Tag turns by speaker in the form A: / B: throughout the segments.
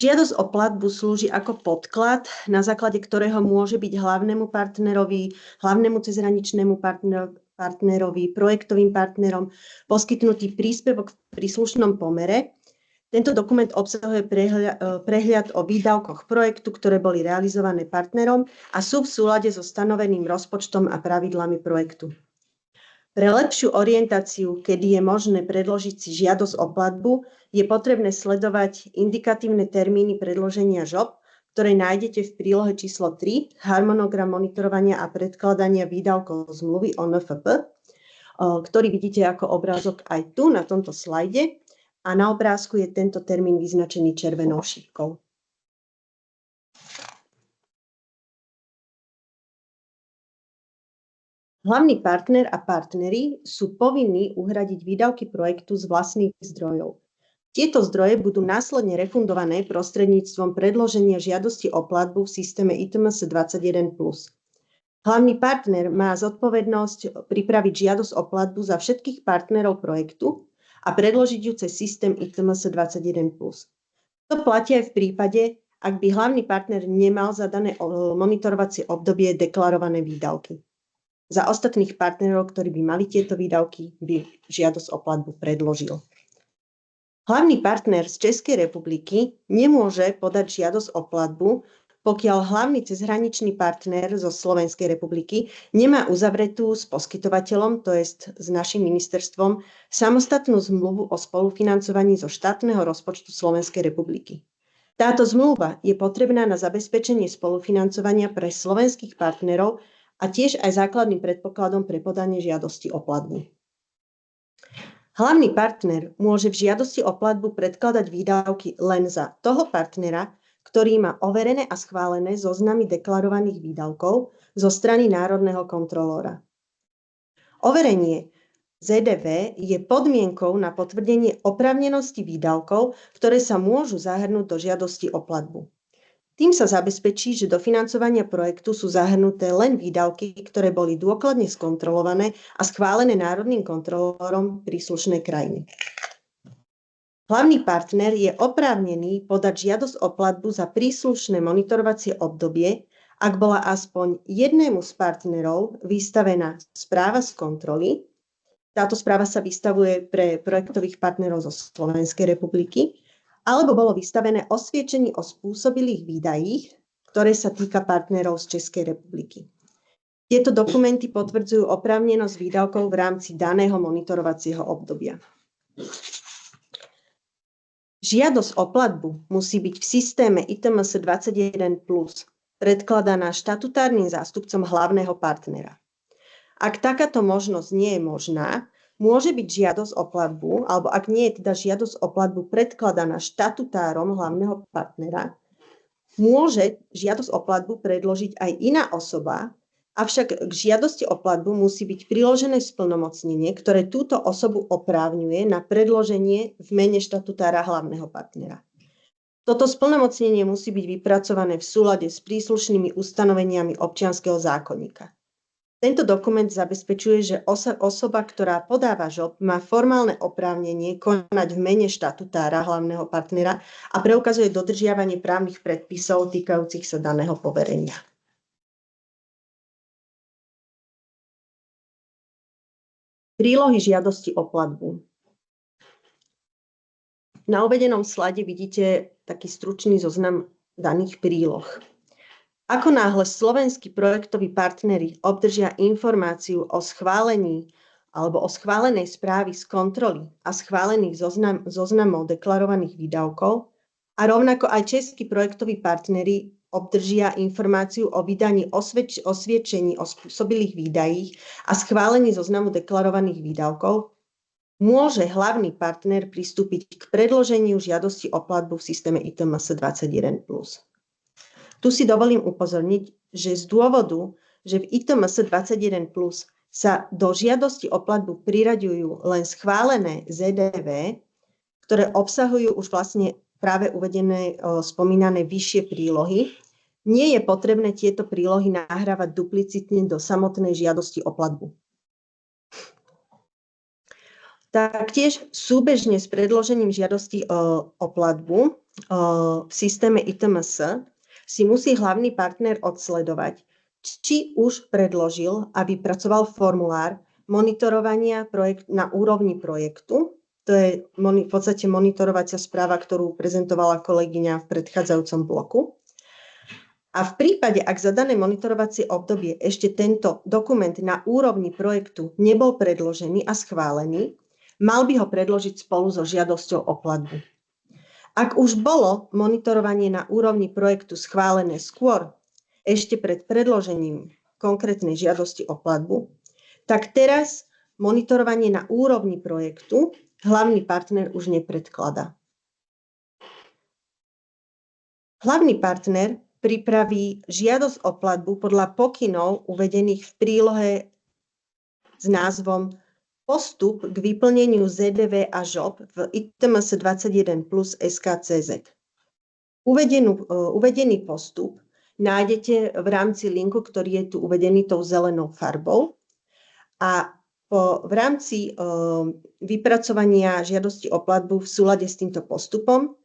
A: Žiadosť o platbu slúži ako podklad, na základe ktorého môže byť hlavnému cezhraničnému partnerovi, projektovým partnerom poskytnutý príspevok v príslušnom pomere. Tento dokument obsahuje prehľad o výdavkoch projektu, ktoré boli realizované partnerom a sú v súlade so stanoveným rozpočtom a pravidlami projektu. Pre lepšiu orientáciu, kedy je možné predložiť si žiadosť o platbu, je potrebné sledovať indikatívne termíny predloženia žob, ktoré nájdete v prílohe číslo 3, harmonogram monitorovania a predkladania výdavkov zmluvy o NFP, ktorý vidíte ako obrázok aj tu na tomto slajde a na obrázku je tento termín vyznačený červenou šípkou. Hlavný partner a partneri sú povinní uhradiť výdavky projektu z vlastných zdrojov. Tieto zdroje budú následne refundované prostredníctvom predloženia žiadosti o platbu v systéme ITMS 21+. Hlavný partner má zodpovednosť pripraviť žiadosť o platbu za všetkých partnerov projektu a predložiť ju cez systém ITMS 21+. To platí aj v prípade, ak by hlavný partner nemal za dané monitorovacie obdobie deklarované výdavky. Za ostatných partnerov, ktorí by mali tieto výdavky, by žiadosť o platbu predložil. Hlavný partner z Českej republiky nemôže podať žiadosť o platbu, pokiaľ hlavný cezhraničný partner zo Slovenskej republiky nemá uzavretú s poskytovateľom, to jest s našim ministerstvom, samostatnú zmluvu o spolufinancovaní zo štátneho rozpočtu Slovenskej republiky. Táto zmluva je potrebná na zabezpečenie spolufinancovania pre slovenských partnerov a tiež aj základným predpokladom pre podanie žiadosti o platbu. Hlavný partner môže v žiadosti o platbu predkladať výdavky len za toho partnera, ktorý má overené a schválené zoznamy deklarovaných výdavkov zo strany národného kontrolóra. Overenie ZDV je podmienkou na potvrdenie oprávnenosti výdavkov, ktoré sa môžu zahrnúť do žiadosti o platbu. Tým sa zabezpečí, že do financovania projektu sú zahrnuté len výdavky, ktoré boli dôkladne skontrolované a schválené národným kontrolórom príslušnej krajiny. Hlavný partner je oprávnený podať žiadosť o platbu za príslušné monitorovacie obdobie, ak bola aspoň jednému z partnerov vystavená správa z kontroly. Táto správa sa vystavuje pre projektových partnerov zo Slovenskej republiky, alebo bolo vystavené osviedčenie o spôsobilých výdajích, ktoré sa týka partnerov z Českej republiky. Tieto dokumenty potvrdzujú oprávnenosť výdavkov v rámci daného monitorovacieho obdobia. Žiadosť o platbu musí byť v systéme ITMS 21+ predkladaná štatutárnym zástupcom hlavného partnera. Ak takáto možnosť nie je možná, môže byť žiadosť o platbu, alebo ak nie je teda žiadosť o platbu predkladaná štatutárom hlavného partnera, môže žiadosť o platbu predložiť aj iná osoba, avšak k žiadosti o platbu musí byť priložené splnomocnenie, ktoré túto osobu oprávňuje na predloženie v mene štatutára hlavného partnera. Toto splnomocnenie musí byť vypracované v súlade s príslušnými ustanoveniami občianskeho zákonníka. Tento dokument zabezpečuje, že osoba, ktorá podáva žob, má formálne oprávnenie konať v mene štatutára hlavného partnera a preukazuje dodržiavanie právnych predpisov týkajúcich sa daného poverenia. Prílohy žiadosti o platbu. Na uvedenom slade vidíte taký stručný zoznam daných príloh. Ako náhle slovenskí projektoví partneri obdržia informáciu o schválení alebo o schválenej správy z kontroly a schválených zoznamov deklarovaných výdavkov a rovnako aj českí projektoví partneri obdržia informáciu o vydaní osviedčení o spôsobilých výdajích a schválení zoznamu deklarovaných výdavkov, môže hlavný partner pristúpiť k predloženiu žiadosti o platbu v systéme ITMS 21+. Tu si dovolím upozorniť, že z dôvodu, že v ITMS 21+ sa do žiadosti o platbu priraďujú len schválené ZDV, ktoré obsahujú už vlastne práve uvedené spomínané vyššie prílohy, nie je potrebné tieto prílohy nahrávať duplicitne do samotnej žiadosti o platbu. Taktiež súbežne s predložením žiadosti o platbu v systéme ITMS, si musí hlavný partner odsledovať, či už predložil a vypracoval formulár monitorovania na úrovni projektu. To je v podstate monitorovacia správa, ktorú prezentovala kolegyňa v predchádzajúcom bloku. A v prípade, ak za dané monitorovacie obdobie ešte tento dokument na úrovni projektu nebol predložený a schválený, mal by ho predložiť spolu so žiadosťou o platbu. Ak už bolo monitorovanie na úrovni projektu schválené skôr, ešte pred predložením konkrétnej žiadosti o platbu, tak teraz monitorovanie na úrovni projektu hlavný partner už nepredkladá. Hlavný partner pripraví žiadosť o platbu podľa pokynov uvedených v prílohe s názvom Postup k vyplneniu ZDV a ŽOP v ITMS 21 plus SKCZ. Uvedený postup nájdete v rámci linku, ktorý je tu uvedený tou zelenou farbou, a v rámci vypracovania žiadosti o platbu v súlade s týmto postupom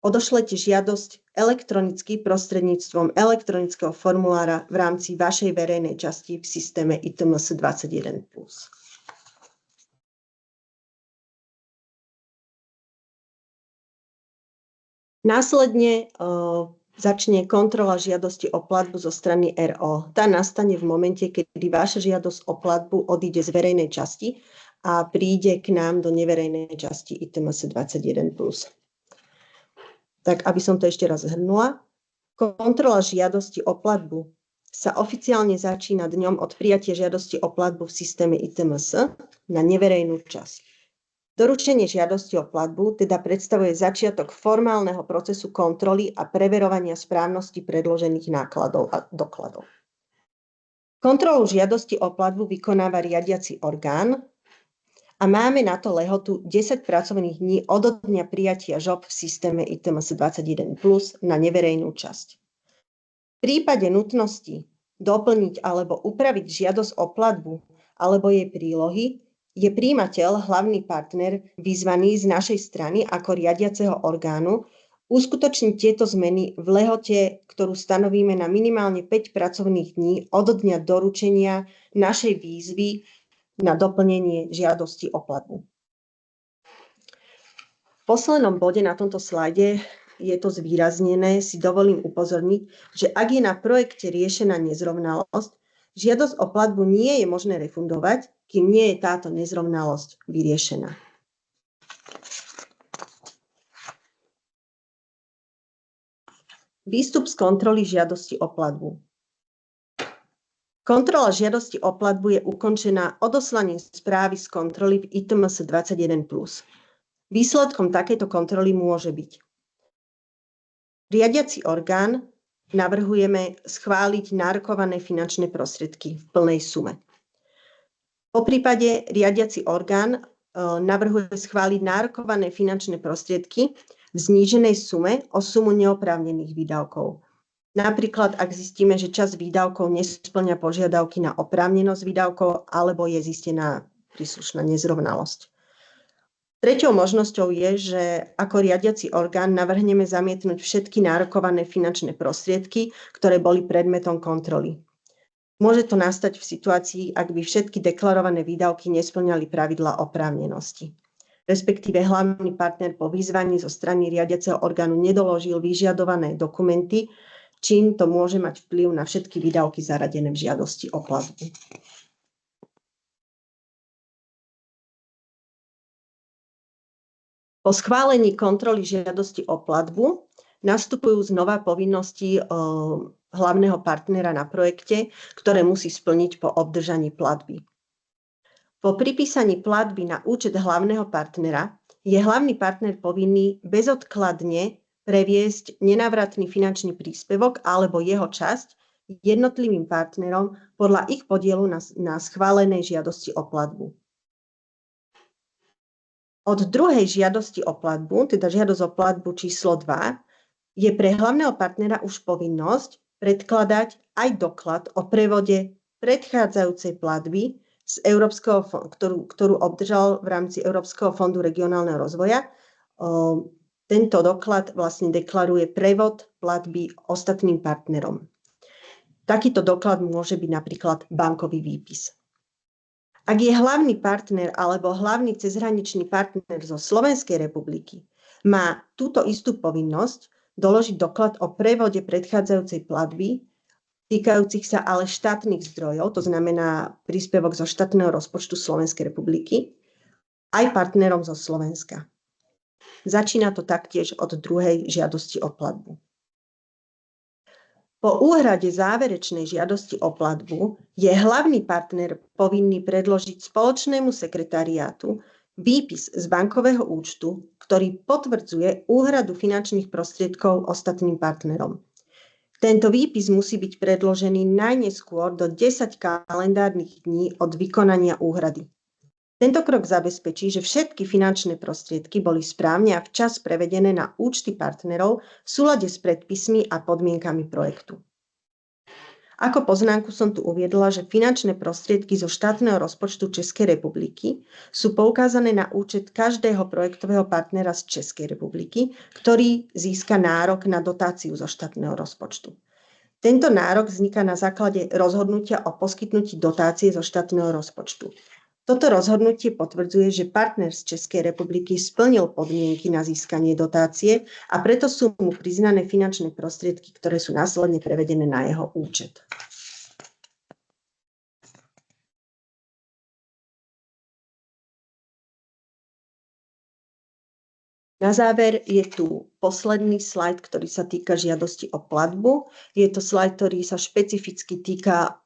A: odošlete žiadosť elektronicky prostredníctvom elektronického formulára v rámci vašej verejnej časti v systéme ITMS 21 plus. Následne začne kontrola žiadosti o platbu zo strany RO. Tá nastane v momente, kedy vaša žiadosť o platbu odíde z verejnej časti a príde k nám do neverejnej časti ITMS 21 plus. Tak, aby som to ešte raz zhrnula. Kontrola žiadosti o platbu sa oficiálne začína dňom od prijatia žiadosti o platbu v systéme ITMS na neverejnú časť. Doručenie žiadosti o platbu teda predstavuje začiatok formálneho procesu kontroly a preverovania správnosti predložených nákladov a dokladov. Kontrolu žiadosti o platbu vykonáva riadiaci orgán a máme na to lehotu 10 pracovných dní od dňa prijatia ŽOP v systéme ITMS 21 plus na neverejnú časť. V prípade nutnosti doplniť alebo upraviť žiadosť o platbu alebo jej prílohy je prijímateľ, hlavný partner, vyzvaný z našej strany ako riadiaceho orgánu uskutočniť tieto zmeny v lehote, ktorú stanovíme na minimálne 5 pracovných dní od dňa doručenia našej výzvy na doplnenie žiadosti o platbu. V poslednom bode na tomto slajde je to zvýraznené, si dovolím upozorniť, že ak je na projekte riešená nezrovnalosť, žiadosť o platbu nie je možné refundovať, kým nie je táto nezrovnalosť vyriešená. Výstup z kontroly žiadosti o platbu. Kontrola žiadosti o platbu je ukončená odoslaním správy z kontroly v ITMS 21 plus. Výsledkom takejto kontroly môže byť: riadiaci orgán navrhujeme schváliť nárokované finančné prostriedky v plnej sume. Poprípade riadiaci orgán navrhuje schváliť nárokované finančné prostriedky v zníženej sume o sumu neoprávnených výdavkov. Napríklad, ak zistíme, že časť výdavkov nespĺňa požiadavky na oprávnenosť výdavkov alebo je zistená príslušná nezrovnalosť. Treťou možnosťou je, že ako riadiaci orgán navrhneme zamietnúť všetky nárokované finančné prostriedky, ktoré boli predmetom kontroly. Môže to nastať v situácii, ak by všetky deklarované výdavky nespĺňali pravidlá oprávnenosti. Respektíve hlavný partner po vyzvaní zo strany riadiaceho orgánu nedoložil vyžiadované dokumenty, čím to môže mať vplyv na všetky výdavky zaradené v žiadosti o platbu. Po schválení kontroly žiadosti o platbu nastupujú znova povinnosti hlavného partnera na projekte, ktoré musí splniť po obdržaní platby. Po pripísaní platby na účet hlavného partnera je hlavný partner povinný bezodkladne previesť nenávratný finančný príspevok alebo jeho časť jednotlivým partnerom podľa ich podielu na schválenej žiadosti o platbu. Od druhej žiadosti o platbu, teda žiadosť o platbu číslo 2, je pre hlavného partnera už povinnosť predkladať aj doklad o prevode predchádzajúcej platby z ktorú obdržal v rámci Európskeho fondu regionálneho rozvoja Tento doklad vlastne deklaruje prevod platby ostatným partnerom. Takýto doklad môže byť napríklad bankový výpis. Ak je hlavný partner alebo hlavný cezhraničný partner zo Slovenskej republiky, má túto istú povinnosť doložiť doklad o prevode predchádzajúcej platby, týkajúcich sa ale štátnych zdrojov, to znamená príspevok zo štátneho rozpočtu Slovenskej republiky, aj partnerom zo Slovenska. Začína to taktiež od druhej žiadosti o platbu. Po úhrade záverečnej žiadosti o platbu je hlavný partner povinný predložiť spoločnému sekretariátu výpis z bankového účtu, ktorý potvrdzuje úhradu finančných prostriedkov ostatným partnerom. Tento výpis musí byť predložený najneskôr do 10 kalendárnych dní od vykonania úhrady. Tento krok zabezpečí, že všetky finančné prostriedky boli správne a včas prevedené na účty partnerov v súlade s predpismi a podmienkami projektu. Ako poznámku som tu uviedla, že finančné prostriedky zo štátneho rozpočtu Českej republiky sú poukázané na účet každého projektového partnera z Českej republiky, ktorý získa nárok na dotáciu zo štátneho rozpočtu. Tento nárok vzniká na základe rozhodnutia o poskytnutí dotácie zo štátneho rozpočtu. Toto rozhodnutie potvrdzuje, že partner z Českej republiky splnil podmienky na získanie dotácie a preto sú mu priznané finančné prostriedky, ktoré sú následne prevedené na jeho účet. Na záver je tu posledný slajd, ktorý sa týka žiadosti o platbu. Je to slajd, ktorý sa špecificky týka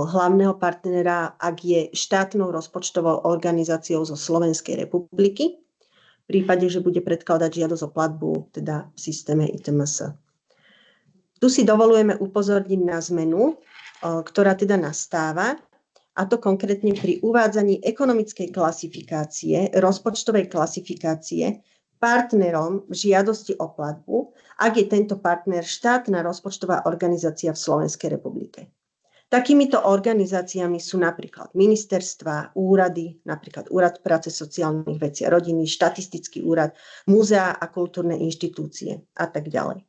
A: hlavného partnera, ak je štátnou rozpočtovou organizáciou zo Slovenskej republiky, v prípade, že bude predkladať žiadosť o platbu, teda v systéme ITMS. Tu si dovolujeme upozorniť na zmenu, ktorá teda nastáva, a to konkrétne pri uvádzaní ekonomickej klasifikácie, rozpočtovej klasifikácie partnerom v žiadosti o platbu, ak je tento partner štátna rozpočtová organizácia v Slovenskej republike. Takýmito organizáciami sú napríklad ministerstvá, úrady, napríklad Úrad práce, sociálnych vecí a rodiny, štatistický úrad, múzeá a kultúrne inštitúcie a tak ďalej.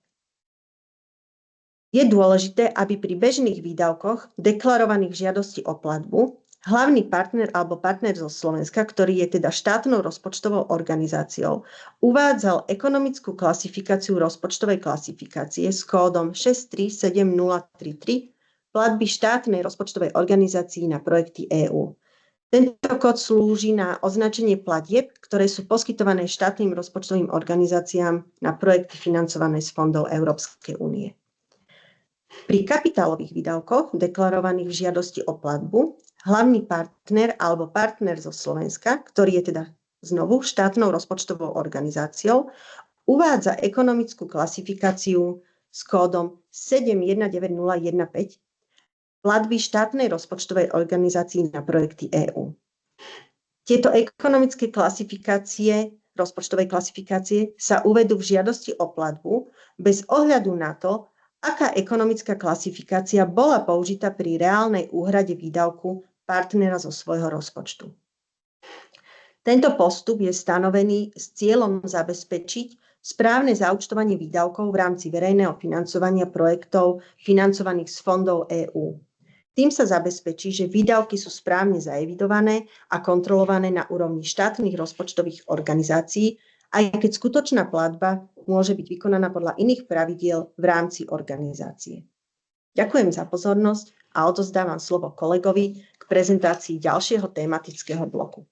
A: Je dôležité, aby pri bežných výdavkoch deklarovaných v žiadosti o platbu hlavný partner alebo partner zo Slovenska, ktorý je teda štátnou rozpočtovou organizáciou, uvádzal ekonomickú klasifikáciu rozpočtovej klasifikácie s kódom 6370033 platby štátnej rozpočtovej organizácii na projekty EÚ. Tento kód slúži na označenie platieb, ktoré sú poskytované štátnym rozpočtovým organizáciám na projekty financované z fondov Európskej únie. Pri kapitálových výdavkoch deklarovaných v žiadosti o platbu hlavný partner alebo partner zo Slovenska, ktorý je teda znovu štátnou rozpočtovou organizáciou, uvádza ekonomickú klasifikáciu s kódom 719015 platby štátnej rozpočtovej organizácii na projekty EÚ. Tieto ekonomické klasifikácie, rozpočtovej klasifikácie sa uvedú v žiadosti o platbu bez ohľadu na to, aká ekonomická klasifikácia bola použitá pri reálnej úhrade výdavku partnera zo svojho rozpočtu. Tento postup je stanovený s cieľom zabezpečiť správne zaúčtovanie výdavkov v rámci verejného financovania projektov financovaných z fondov EÚ. Tým sa zabezpečí, že výdavky sú správne zaevidované a kontrolované na úrovni štátnych rozpočtových organizácií, aj keď skutočná platba môže byť vykonaná podľa iných pravidiel v rámci organizácie. Ďakujem za pozornosť a odozdávam slovo kolegovi k prezentácii ďalšieho tematického bloku.